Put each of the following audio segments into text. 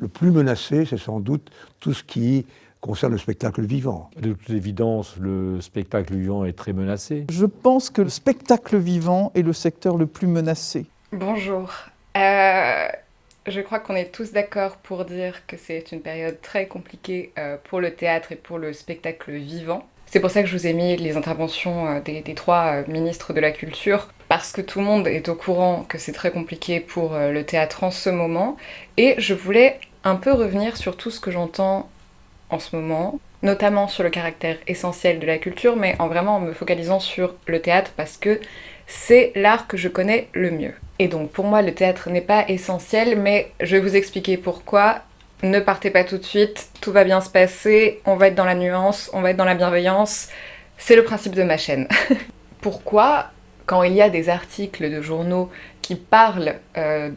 le plus menacé, c'est sans doute tout ce qui concerne le spectacle vivant. De toute évidence, le spectacle vivant est très menacé. Je pense que le spectacle vivant est le secteur le plus menacé. Bonjour. Je crois qu'on est tous d'accord pour dire que c'est une période très compliquée pour le théâtre et pour le spectacle vivant. C'est pour ça que je vous ai mis les interventions des trois ministres de la Culture, parce que tout le monde est au courant que c'est très compliqué pour le théâtre en ce moment. Et je voulais un peu revenir sur tout ce que j'entends en ce moment, notamment sur le caractère essentiel de la culture, mais en me focalisant sur le théâtre parce que c'est l'art que je connais le mieux. Et donc pour moi le théâtre n'est pas essentiel, mais je vais vous expliquer pourquoi. Ne partez pas tout de suite, tout va bien se passer, on va être dans la nuance, on va être dans la bienveillance, c'est le principe de ma chaîne. Pourquoi, quand il y a des articles de journaux qui parlent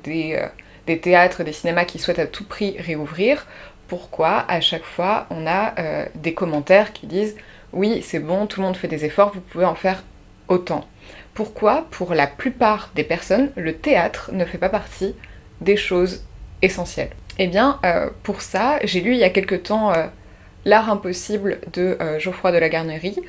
des théâtres, des cinémas qui souhaitent à tout prix réouvrir, pourquoi à chaque fois on a des commentaires qui disent « Oui, c'est bon, tout le monde fait des efforts, vous pouvez en faire autant ». Pourquoi, pour la plupart des personnes, le théâtre ne fait pas partie des choses essentielles? Eh bien, pour ça, j'ai lu il y a quelque temps L'art impossible de Geoffroy de la Garnerie,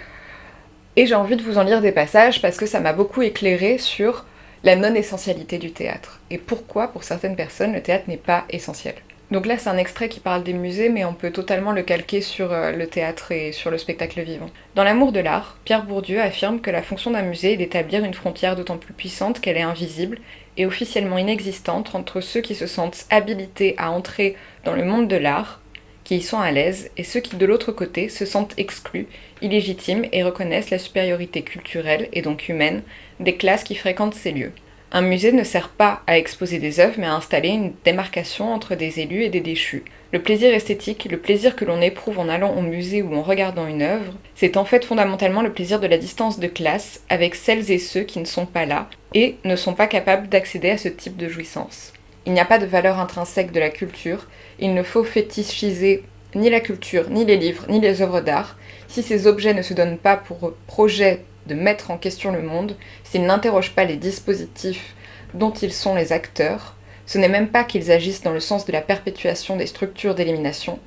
et j'ai envie de vous en lire des passages parce que ça m'a beaucoup éclairé sur la non-essentialité du théâtre, et pourquoi, pour certaines personnes, le théâtre n'est pas essentiel. Donc là, c'est un extrait qui parle des musées, mais on peut totalement le calquer sur le théâtre et sur le spectacle vivant. Dans L'amour de l'art, Pierre Bourdieu affirme que la fonction d'un musée est d'établir une frontière d'autant plus puissante qu'elle est invisible et officiellement inexistante entre ceux qui se sentent habilités à entrer dans le monde de l'art, qui y sont à l'aise, et ceux qui, de l'autre côté, se sentent exclus, illégitimes et reconnaissent la supériorité culturelle, et donc humaine, des classes qui fréquentent ces lieux. Un musée ne sert pas à exposer des œuvres, mais à installer une démarcation entre des élus et des déchus. Le plaisir esthétique, le plaisir que l'on éprouve en allant au musée ou en regardant une œuvre, c'est en fait fondamentalement le plaisir de la distance de classe avec celles et ceux qui ne sont pas là et ne sont pas capables d'accéder à ce type de jouissance. Il n'y a pas de valeur intrinsèque de la culture, il ne faut fétichiser ni la culture, ni les livres, ni les œuvres d'art. Si ces objets ne se donnent pas pour projet de mettre en question le monde, s'ils n'interrogent pas les dispositifs dont ils sont les acteurs, ce n'est même pas qu'ils agissent dans le sens de la perpétuation des structures d'élimination,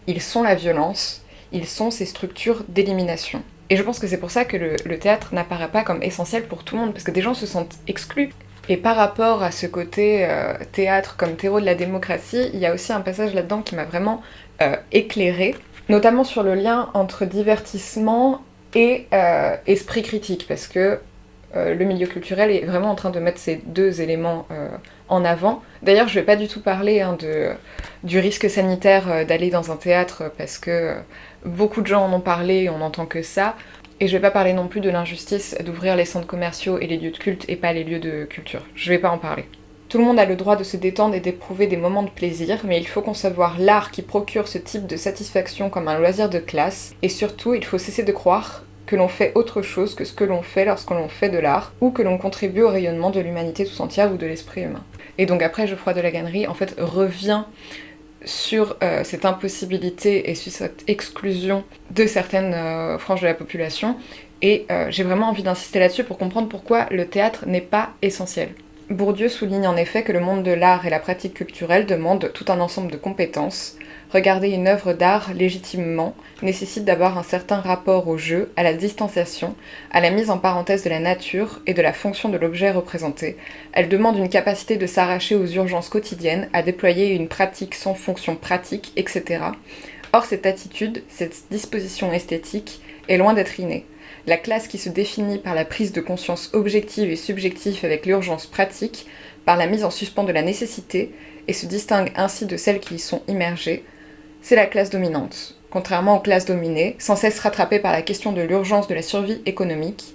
ils sont la violence, ils sont ces structures d'élimination. Et je pense que c'est pour ça que le théâtre n'apparaît pas comme essentiel pour tout le monde, parce que des gens se sentent exclus. Et par rapport à ce côté théâtre comme terreau de la démocratie, il y a aussi un passage là-dedans qui m'a vraiment éclairée, notamment sur le lien entre divertissement et esprit critique, parce que le milieu culturel est vraiment en train de mettre ces deux éléments en avant. D'ailleurs, je vais pas du tout parler du risque sanitaire d'aller dans un théâtre, parce que beaucoup de gens en ont parlé, on n'entend que ça, et je vais pas parler non plus de l'injustice d'ouvrir les centres commerciaux et les lieux de culte et pas les lieux de culture. Je vais pas en parler. Tout le monde a le droit de se détendre et d'éprouver des moments de plaisir, mais il faut concevoir l'art qui procure ce type de satisfaction comme un loisir de classe, et surtout, il faut cesser de croire que l'on fait autre chose que ce que l'on fait lorsque l'on fait de l'art, ou que l'on contribue au rayonnement de l'humanité tout entière ou de l'esprit humain. Et donc après, Geoffroy de la Garnerie, en fait, revient sur cette impossibilité et sur cette exclusion de certaines franges de la population, et j'ai vraiment envie d'insister là-dessus pour comprendre pourquoi le théâtre n'est pas essentiel. Bourdieu souligne en effet que le monde de l'art et la pratique culturelle demandent tout un ensemble de compétences. Regarder une œuvre d'art légitimement nécessite d'avoir un certain rapport au jeu, à la distanciation, à la mise en parenthèse de la nature et de la fonction de l'objet représenté. Elle demande une capacité de s'arracher aux urgences quotidiennes, à déployer une pratique sans fonction pratique, etc. Or, cette attitude, cette disposition esthétique, est loin d'être innée. La classe qui se définit par la prise de conscience objective et subjective avec l'urgence pratique, par la mise en suspens de la nécessité, et se distingue ainsi de celles qui y sont immergées, c'est la classe dominante, contrairement aux classes dominées, sans cesse rattrapées par la question de l'urgence de la survie économique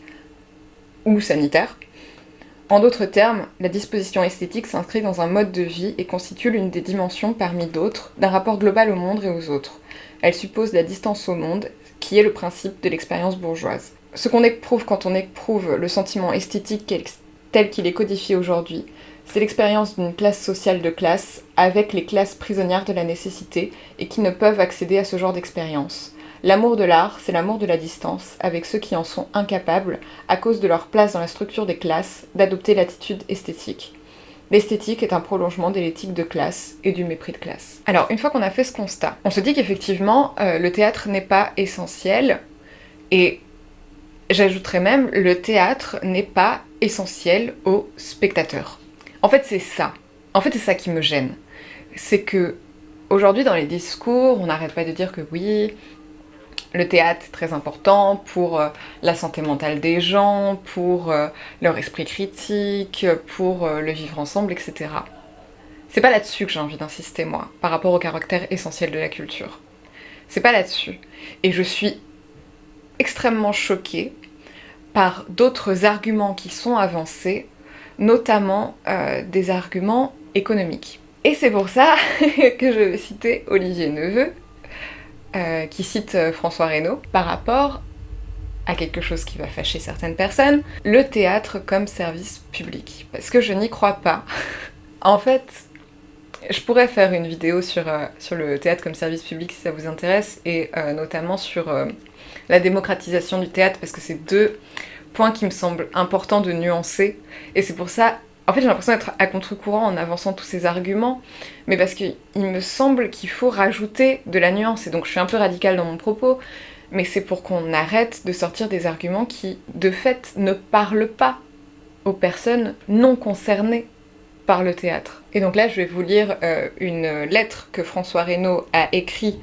ou sanitaire. En d'autres termes, la disposition esthétique s'inscrit dans un mode de vie et constitue l'une des dimensions parmi d'autres d'un rapport global au monde et aux autres. Elle suppose la distance au monde, qui est le principe de l'expérience bourgeoise. Ce qu'on éprouve quand on éprouve le sentiment esthétique tel qu'il est codifié aujourd'hui, c'est l'expérience d'une classe sociale de classe avec les classes prisonnières de la nécessité et qui ne peuvent accéder à ce genre d'expérience. L'amour de l'art, c'est l'amour de la distance avec ceux qui en sont incapables, à cause de leur place dans la structure des classes, d'adopter l'attitude esthétique. L'esthétique est un prolongement de l'éthique de classe et du mépris de classe. Alors, une fois qu'on a fait ce constat, on se dit qu'effectivement, le théâtre n'est pas essentiel, et j'ajouterais même, le théâtre n'est pas essentiel aux spectateurs. En fait, c'est ça. En fait, c'est ça qui me gêne. C'est que, aujourd'hui, dans les discours, on n'arrête pas de dire que oui, le théâtre est très important pour la santé mentale des gens, pour leur esprit critique, pour le vivre ensemble, etc. C'est pas là-dessus que j'ai envie d'insister, moi, par rapport au caractère essentiel de la culture. C'est pas là-dessus. Et je suis extrêmement choquée par d'autres arguments qui sont avancés, notamment des arguments économiques. Et c'est pour ça que je vais citer Olivier Neveu, qui cite François Reynaud, par rapport à quelque chose qui va fâcher certaines personnes, le théâtre comme service public. Parce que je n'y crois pas. En fait, je pourrais faire une vidéo sur le théâtre comme service public si ça vous intéresse, et notamment sur la démocratisation du théâtre, parce que c'est deux points qui me semblent importants de nuancer, et c'est pour ça, en fait j'ai l'impression d'être à contre-courant en avançant tous ces arguments, mais parce qu'il me semble qu'il faut rajouter de la nuance, et donc je suis un peu radicale dans mon propos, mais c'est pour qu'on arrête de sortir des arguments qui, de fait, ne parlent pas aux personnes non concernées par le théâtre. Et donc là, je vais vous lire une lettre que François Reynaud a écrite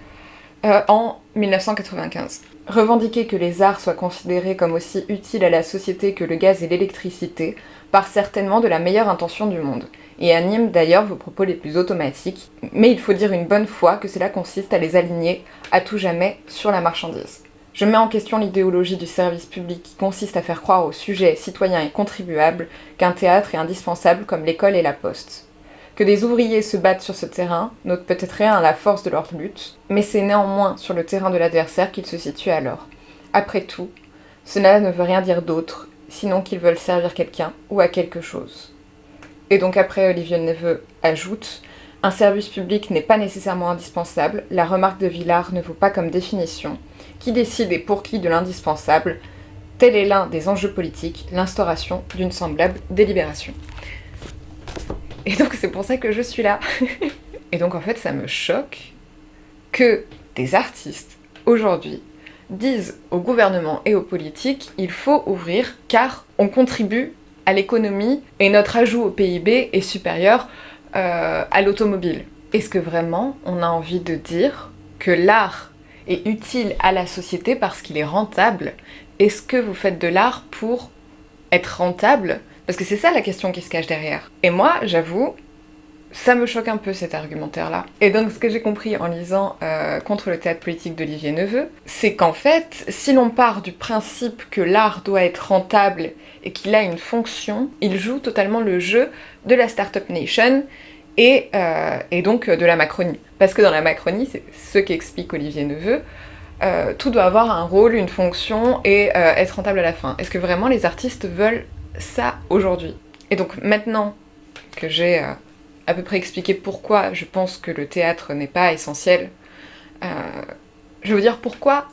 en 1995. Revendiquer que les arts soient considérés comme aussi utiles à la société que le gaz et l'électricité part certainement de la meilleure intention du monde, et anime d'ailleurs vos propos les plus automatiques, mais il faut dire une bonne fois que cela consiste à les aligner à tout jamais sur la marchandise. Je mets en question l'idéologie du service public qui consiste à faire croire aux sujets, citoyens et contribuables qu'un théâtre est indispensable comme l'école et la poste. Que des ouvriers se battent sur ce terrain n'ôte peut-être rien à la force de leur lutte, mais c'est néanmoins sur le terrain de l'adversaire qu'ils se situent alors. Après tout, cela ne veut rien dire d'autre, sinon qu'ils veulent servir quelqu'un ou à quelque chose. Et donc après, Olivier Neveu ajoute « Un service public n'est pas nécessairement indispensable, la remarque de Villard ne vaut pas comme définition. Qui décide et pour qui de l'indispensable ? Tel est l'un des enjeux politiques, l'instauration d'une semblable délibération. » Et donc c'est pour ça que je suis là. Et donc en fait ça me choque que des artistes, aujourd'hui, disent au gouvernement et aux politiques il faut ouvrir car on contribue à l'économie et notre ajout au PIB est supérieur à l'automobile. Est-ce que vraiment on a envie de dire que l'art est utile à la société parce qu'il est rentable ? Est-ce que vous faites de l'art pour être rentable ? Parce que c'est ça la question qui se cache derrière. Et moi, j'avoue, ça me choque un peu cet argumentaire-là. Et donc ce que j'ai compris en lisant Contre le théâtre politique d'Olivier Neveu, c'est qu'en fait, si l'on part du principe que l'art doit être rentable et qu'il a une fonction, il joue totalement le jeu de la Startup Nation et donc de la Macronie. Parce que dans la Macronie, c'est ce qu'explique Olivier Neveu, tout doit avoir un rôle, une fonction et être rentable à la fin. Est-ce que vraiment les artistes veulent ça aujourd'hui ? Et donc maintenant que j'ai à peu près expliqué pourquoi je pense que le théâtre n'est pas essentiel, je vais vous dire pourquoi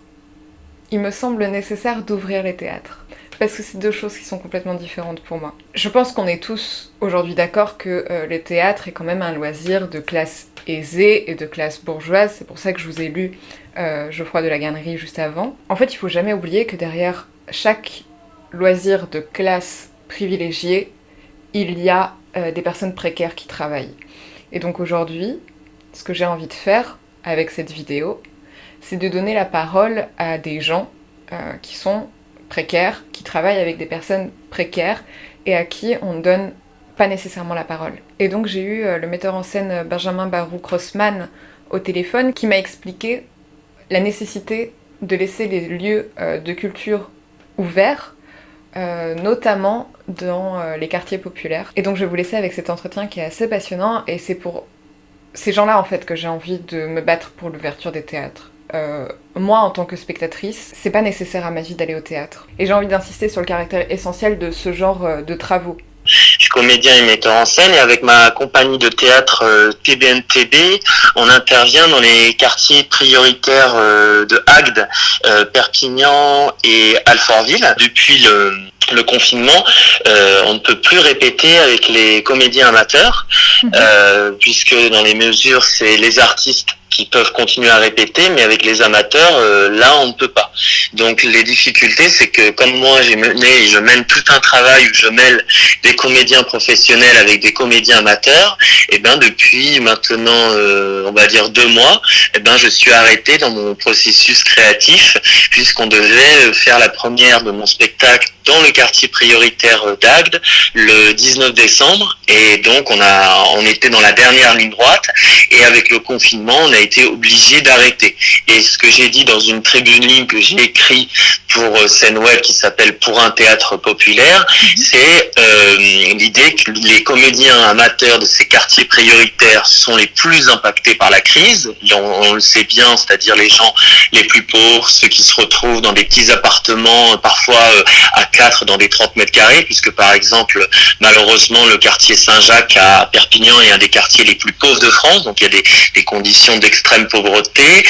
il me semble nécessaire d'ouvrir les théâtres. Parce que c'est deux choses qui sont complètement différentes pour moi. Je pense qu'on est tous aujourd'hui d'accord que le théâtre est quand même un loisir de classe aisée et de classe bourgeoise. C'est pour ça que je vous ai lu Geoffroy de la Gannerie juste avant. En fait, il faut jamais oublier que derrière chaque loisir de classe privilégiée, il y a des personnes précaires qui travaillent. Et donc aujourd'hui, ce que j'ai envie de faire avec cette vidéo, c'est de donner la parole à des gens qui sont précaires, qui travaillent avec des personnes précaires et à qui on ne donne pas nécessairement la parole. Et donc j'ai eu le metteur en scène Benjamin Baroux-Crossman au téléphone qui m'a expliqué la nécessité de laisser les lieux de culture ouverts, notamment dans les quartiers populaires. Et donc je vais vous laisser avec cet entretien qui est assez passionnant, et c'est pour ces gens-là en fait que j'ai envie de me battre pour l'ouverture des théâtres. Moi en tant que spectatrice, c'est pas nécessaire à ma vie d'aller au théâtre. Et j'ai envie d'insister sur le caractère essentiel de ce genre de travaux. suis comédien et metteur en scène, et avec ma compagnie de théâtre TBNTB, on intervient dans les quartiers prioritaires de Agde, Perpignan et Alfortville. Depuis le confinement, on ne peut plus répéter avec les comédiens amateurs, puisque dans les mesures, c'est les artistes qui peuvent continuer à répéter, mais avec les amateurs, là, on ne peut pas. Donc, les difficultés, c'est que comme moi, je mène tout un travail où je mêle des comédiens professionnels avec des comédiens amateurs, et ben depuis maintenant, on va dire 2 mois, et ben je suis arrêté dans mon processus créatif, puisqu'on devait faire la première de mon spectacle dans le quartier prioritaire d'Agde le 19 décembre, et donc on était dans la dernière ligne droite, et avec le confinement, on a été obligé d'arrêter. Et ce que j'ai dit dans une tribune ligne que j'ai écrit pour scène web qui s'appelle Pour un théâtre populaire, c'est l'idée que les comédiens amateurs de ces quartiers prioritaires sont les plus impactés par la crise. On le sait bien, c'est-à-dire les gens les plus pauvres, ceux qui se retrouvent dans des petits appartements, parfois à 4 dans des 30 mètres carrés, puisque par exemple, malheureusement, le quartier Saint-Jacques à Perpignan est un des quartiers les plus pauvres de France, donc il y a des conditions d'extrême pauvreté.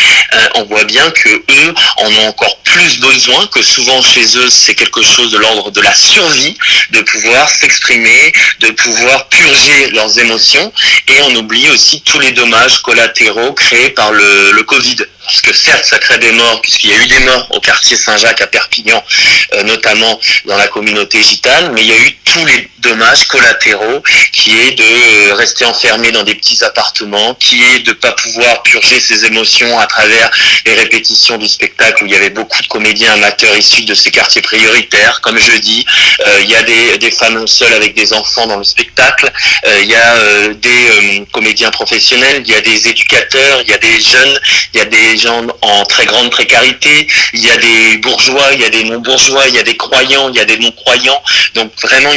On voit bien que eux en ont encore plus besoin, que souvent chez eux c'est quelque chose de l'ordre de la survie, de pouvoir s'exprimer, de pouvoir purger leurs émotions, et on oublie aussi tous les dommages collatéraux créés par le Covid. Parce que certes, ça crée des morts, puisqu'il y a eu des morts au quartier Saint-Jacques à Perpignan, notamment dans la communauté gitane, mais il y a eu tous les dommages collatéraux, qui est de rester enfermé dans des petits appartements, qui est de pas pouvoir purger ses émotions à travers les répétitions du spectacle, où il y avait beaucoup de comédiens amateurs issus de ces quartiers prioritaires. Comme je dis, il y a des femmes seules avec des enfants dans le spectacle, il y a des comédiens professionnels, il y a des éducateurs, il y a des jeunes, il y a des gens en très grande précarité, il y a des bourgeois, il y a des non-bourgeois, il y a des croyants, il y a des non-croyants. Donc vraiment,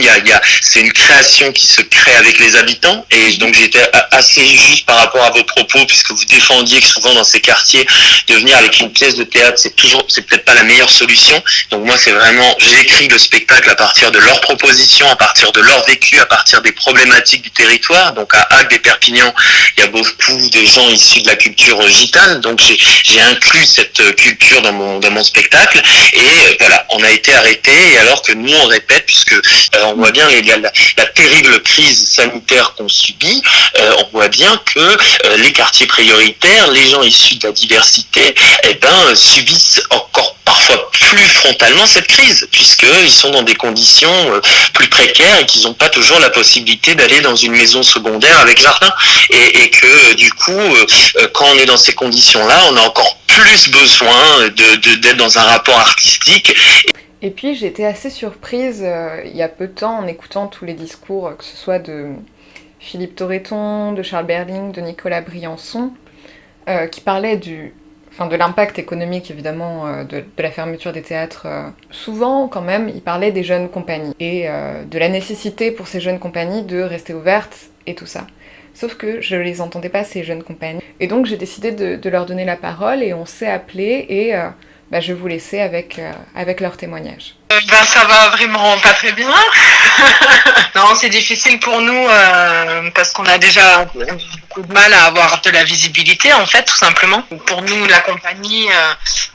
c'est une création qui se crée avec les habitants. Et donc j'étais assez juste par rapport à vos propos, puisque vous défendiez que souvent dans ces quartiers, de venir avec une pièce de théâtre, c'est peut-être pas la meilleure solution. Donc moi, c'est vraiment, j'écris le spectacle à partir de leurs propositions, à partir de leur vécu, à partir des problématiques du territoire. Donc à Agde et Perpignan, il y a beaucoup de gens issus de la culture gitane. Donc j'ai inclus cette culture dans mon spectacle, et voilà, on a été arrêté, et alors que nous on répète, puisque on voit bien la terrible crise sanitaire qu'on subit, on voit bien que les quartiers prioritaires, les gens issus de la diversité, subissent encore parfois plus frontalement cette crise, puisqu'ils sont dans des conditions plus précaires, et qu'ils n'ont pas toujours la possibilité d'aller dans une maison secondaire avec jardin, et que du coup, quand on est dans ces conditions-là, on a encore plus besoin d'être dans un rapport artistique. Et puis j'étais assez surprise il y a peu de temps en écoutant tous les discours, que ce soit de Philippe Torreton, de Charles Berling, de Nicolas Briançon, qui parlaient de l'impact économique évidemment de la fermeture des théâtres. Souvent quand même, ils parlaient des jeunes compagnies et de la nécessité pour ces jeunes compagnies de rester ouvertes et tout ça. Sauf que je les entendais pas, ces jeunes compagnies. Et donc j'ai décidé de leur donner la parole, et on s'est appelé, et je vais vous laisser avec leur témoignage. Ça va vraiment pas très bien. Non, c'est difficile pour nous parce qu'on a déjà beaucoup de mal à avoir de la visibilité, en fait, tout simplement. Pour nous, la compagnie,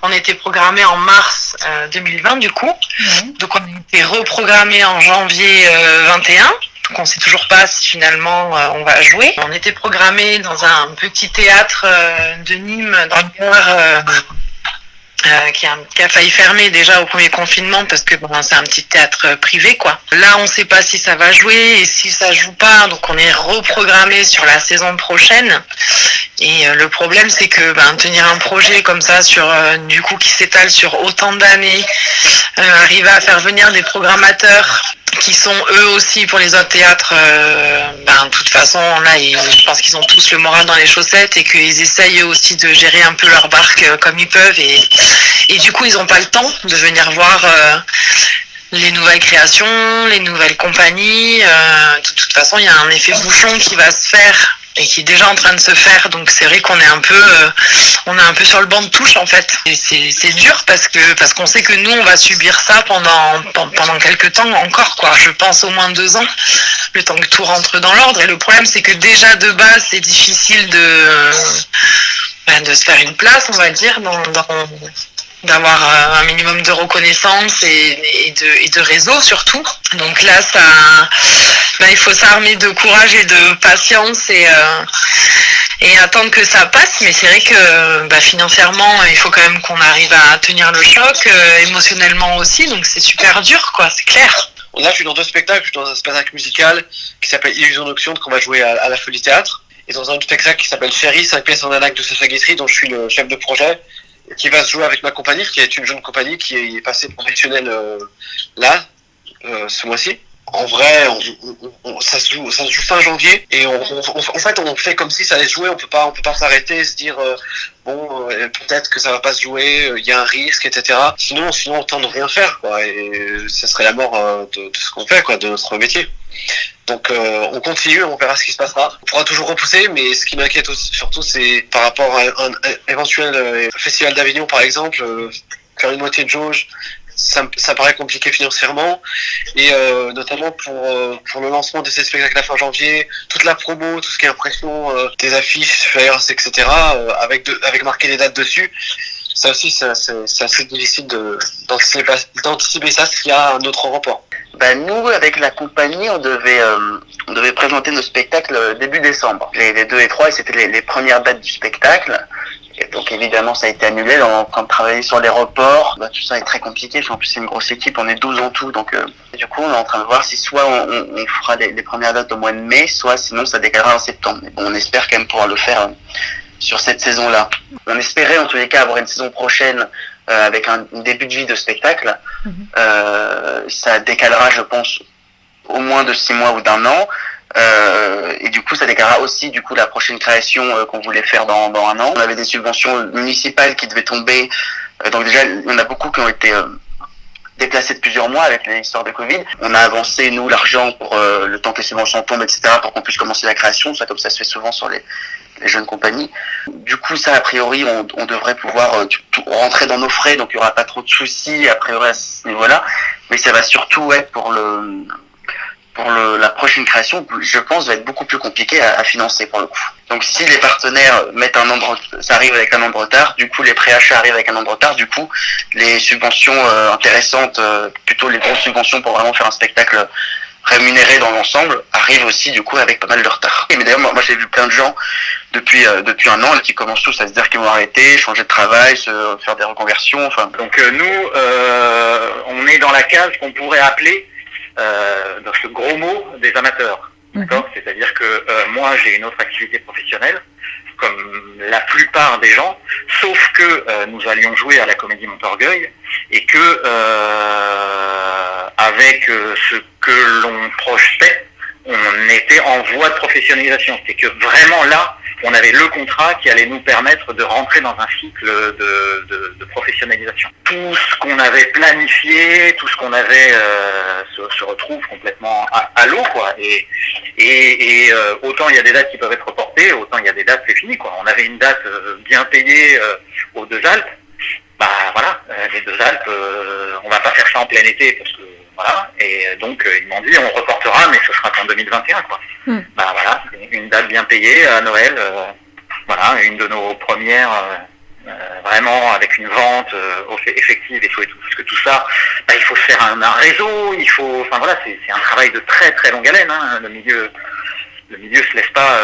on était programmé en mars 2020 du coup. Ouais. Donc on a été reprogrammé en janvier 21. Donc on sait toujours pas si finalement on va jouer. On était programmé dans un petit théâtre de Nîmes, dans le Gard, qui a failli fermer déjà au premier confinement, parce que c'est un petit théâtre privé quoi. Là on sait pas si ça va jouer, et si ça joue pas, donc on est reprogrammé sur la saison prochaine. Et le problème c'est que tenir un projet comme ça du coup qui s'étale sur autant d'années, arriver à faire venir des programmateurs qui sont eux aussi pour les autres théâtres, de toute façon là je pense qu'ils ont tous le moral dans les chaussettes, et qu'ils essayent eux aussi de gérer un peu leur barque comme ils peuvent, et du coup ils n'ont pas le temps de venir voir les nouvelles créations, les nouvelles compagnies. De toute façon il y a un effet bouchon qui va se faire et qui est déjà en train de se faire. Donc c'est vrai qu'on est un peu sur le banc de touche en fait. Et c'est dur parce qu'on sait que nous on va subir ça pendant quelques temps encore quoi. Je pense au moins 2 ans, le temps que tout rentre dans l'ordre. Et le problème c'est que déjà de base c'est difficile de se faire une place, on va dire, d'avoir un minimum de reconnaissance et de réseau surtout. Donc là, il faut s'armer de courage et de patience et attendre que ça passe. Mais c'est vrai que financièrement, il faut quand même qu'on arrive à tenir le choc, émotionnellement aussi. Donc c'est super dur, quoi, c'est clair. Là, je suis dans 2 spectacles. Je suis dans un spectacle musical qui s'appelle Illusion Nocturne, qu'on va jouer à la Folie Théâtre. Et dans un autre spectacle qui s'appelle Ferry, 5 pièces en un acte de Sacha Guitry, dont je suis le chef de projet, qui va se jouer avec ma compagnie, qui est une jeune compagnie qui est passée professionnelle ce mois-ci. En vrai, ça se joue fin janvier, et en fait on fait comme si ça allait se jouer. On peut pas s'arrêter et se dire peut-être que ça va pas se jouer, il y a un risque, etc. Sinon autant ne rien faire, quoi. Et ça serait la mort de ce qu'on fait, quoi, de notre métier. Donc on continue, on verra ce qui se passera. On pourra toujours repousser, mais ce qui m'inquiète aussi, surtout, c'est par rapport à un éventuel festival d'Avignon, par exemple, faire une moitié de jauge, ça paraît compliqué financièrement, et notamment pour le lancement de ces spectacles à fin janvier, toute la promo, tout ce qui est impression des affiches, flyers, etc., avec marqué des dates dessus. Ça aussi, c'est assez difficile d'anticiper ça s'il y a un autre report. Nous, avec la compagnie, on devait présenter nos spectacles début décembre. Les 2 et 3, et c'était les premières dates du spectacle. Et donc évidemment, ça a été annulé. On est en train de travailler sur les reports. Tout ça est très compliqué. En plus, c'est une grosse équipe. On est 12 en tout. Donc du coup, on est en train de voir si soit on fera les premières dates au mois de mai, soit sinon ça décalera en septembre. Mais bon, on espère quand même pouvoir le faire sur cette saison-là. On espérait en tous les cas avoir une saison prochaine avec un début de vie de spectacle. Ça décalera, je pense, au moins de 6 mois ou d'1 an. Et du coup, ça décalera aussi la prochaine création qu'on voulait faire dans 1 an. On avait des subventions municipales qui devaient tomber. Donc déjà, il y en a beaucoup qui ont été déplacés de plusieurs mois avec l'histoire de Covid. On a avancé, nous, l'argent pour le temps que les subventions tombent, etc., pour qu'on puisse commencer la création. Ça, comme ça se fait souvent sur les jeunes compagnies. Du coup, ça, a priori, on devrait pouvoir rentrer dans nos frais, donc il n'y aura pas trop de soucis, a priori, à ce niveau-là. Mais ça va surtout être pour la prochaine création, je pense, va être beaucoup plus compliqué à financer pour le coup. Donc si les partenaires mettent ça arrive avec un an de retard, du coup les préachats arrivent avec un an de retard, du coup les subventions intéressantes, plutôt les grosses subventions pour vraiment faire un spectacle rémunéré dans l'ensemble, arrivent aussi du coup avec pas mal de retard. Mais d'ailleurs moi j'ai vu plein de gens depuis 1 an qui commencent tous à se dire qu'ils vont arrêter, changer de travail, faire des reconversions. Donc nous on est dans la case qu'on pourrait appeler dans ce gros mot des amateurs. D'accord ? C'est-à-dire que moi j'ai une autre activité professionnelle, comme la plupart des gens, sauf que nous allions jouer à la Comédie Montorgueil et que avec ce que l'on projetait, on était en voie de professionnalisation. C'est que vraiment là, on avait le contrat qui allait nous permettre de rentrer dans un cycle de professionnalisation. Tout ce qu'on avait planifié, tout ce qu'on avait se retrouve complètement à l'eau, quoi. Et autant il y a des dates qui peuvent être reportées, autant il y a des dates c'est fini, quoi. On avait une date bien payée aux Deux Alpes. Les Deux Alpes, on va pas faire ça en plein été parce que voilà. Et donc ils m'ont dit on reportera, mais ce sera en 2021, quoi. Une date bien payée à Noël. Une de nos premières. Vraiment avec une vente effective et tout, parce que tout ça, il faut se faire un réseau, c'est un travail de très très longue haleine, hein. Le milieu se laisse pas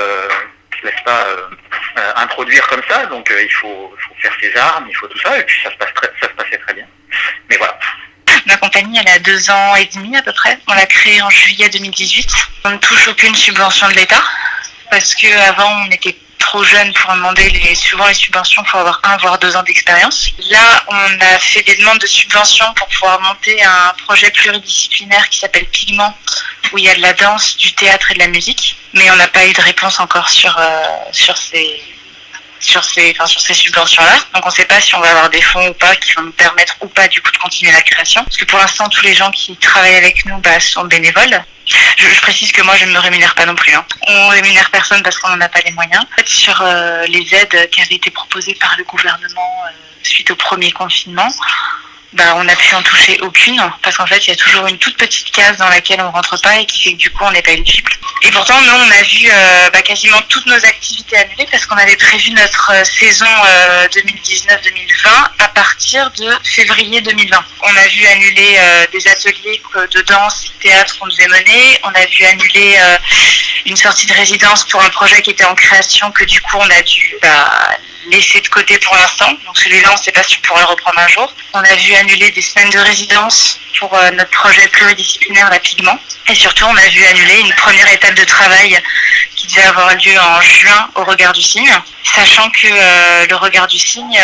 introduire comme ça, donc il faut faire ses armes, il faut tout ça, et puis ça se passait très bien. Mais voilà. La compagnie, elle a 2 ans et demi à peu près. On l'a créée en juillet 2018. On ne touche aucune subvention de l'État, parce qu'avant on était trop jeune pour demander souvent les subventions pour avoir 1 voire 2 ans d'expérience. Là, on a fait des demandes de subventions pour pouvoir monter un projet pluridisciplinaire qui s'appelle Pigment, où il y a de la danse, du théâtre et de la musique. Mais on n'a pas eu de réponse encore sur sur ces subventions-là. Donc on ne sait pas si on va avoir des fonds ou pas qui vont nous permettre ou pas du coup de continuer la création. Parce que pour l'instant, tous les gens qui travaillent avec nous sont bénévoles. Je précise que moi je ne me rémunère pas non plus. On rémunère personne parce qu'on n'en a pas les moyens. En fait, sur les aides qui avaient été proposées par le gouvernement suite au premier confinement, on a pu en toucher aucune, parce qu'en fait il y a toujours une toute petite case dans laquelle on rentre pas et qui fait que du coup on n'est pas éligible. Et pourtant nous on a vu quasiment toutes nos activités annulées parce qu'on avait prévu notre saison 2019-2020 à partir de février 2020. On a vu annuler des ateliers de danse et de théâtre qu'on devait mener, on a vu annuler une sortie de résidence pour un projet qui était en création que du coup on a dû laisser de côté pour l'instant. Donc celui-là, on ne sait pas si on pourra le reprendre un jour. On a vu annuler des semaines de résidence pour notre projet pluridisciplinaire La Pigment. Et surtout, on a vu annuler une première étape de travail qui devait avoir lieu en juin au Regard du Cygne. Sachant que le Regard du Cygne,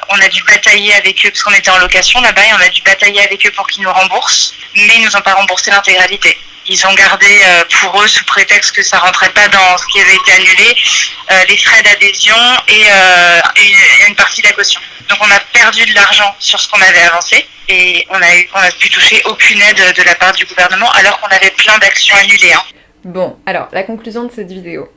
on a dû batailler avec eux, parce qu'on était en location là-bas, et on a dû batailler avec eux pour qu'ils nous remboursent. Mais ils nous ont pas remboursé l'intégralité. Ils ont gardé pour eux, sous prétexte que ça rentrait pas dans ce qui avait été annulé, les frais d'adhésion et une partie de la caution. Donc on a perdu de l'argent sur ce qu'on avait avancé et on a pu toucher aucune aide de la part du gouvernement alors qu'on avait plein d'actions annulées. Bon, alors la conclusion de cette vidéo,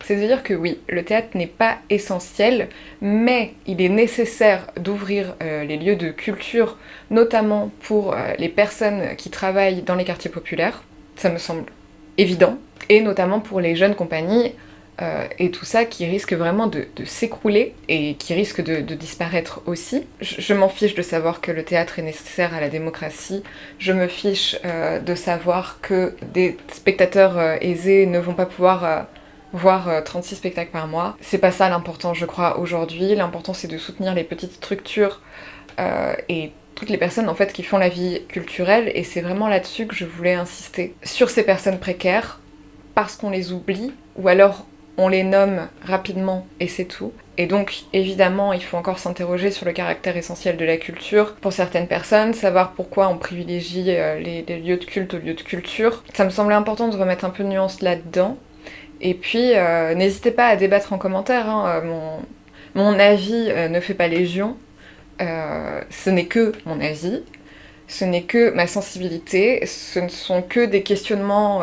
c'est de dire que oui, le théâtre n'est pas essentiel, mais il est nécessaire d'ouvrir les lieux de culture, notamment pour les personnes qui travaillent dans les quartiers populaires. Ça me semble évident, et notamment pour les jeunes compagnies et tout ça qui risque vraiment de s'écrouler et qui risque de disparaître aussi. Je m'en fiche de savoir que le théâtre est nécessaire à la démocratie, je me fiche de savoir que des spectateurs aisés ne vont pas pouvoir voir 36 spectacles par mois. C'est pas ça l'important, je crois, aujourd'hui. L'important c'est de soutenir les petites structures et toutes les personnes en fait qui font la vie culturelle, et c'est vraiment là-dessus que je voulais insister. Sur ces personnes précaires, parce qu'on les oublie, ou alors on les nomme rapidement et c'est tout. Et donc évidemment il faut encore s'interroger sur le caractère essentiel de la culture pour certaines personnes, savoir pourquoi on privilégie les lieux de culte aux lieux de culture. Ça me semblait important de remettre un peu de nuance là-dedans. Et puis n'hésitez pas à débattre en commentaire, mon avis ne fait pas légion. Ce n'est que mon avis, ce n'est que ma sensibilité, ce ne sont que des questionnements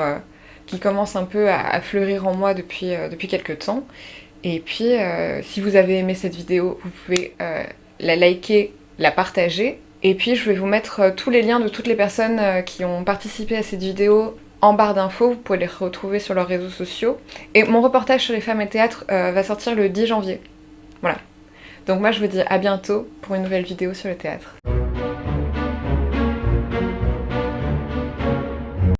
qui commencent un peu à fleurir en moi depuis quelques temps. Et puis, si vous avez aimé cette vidéo, vous pouvez la liker, la partager. Et puis, je vais vous mettre tous les liens de toutes les personnes qui ont participé à cette vidéo en barre d'infos, vous pouvez les retrouver sur leurs réseaux sociaux. Et mon reportage sur les femmes et le théâtre va sortir le 10 janvier. Voilà. Donc moi je vous dis à bientôt pour une nouvelle vidéo sur le théâtre.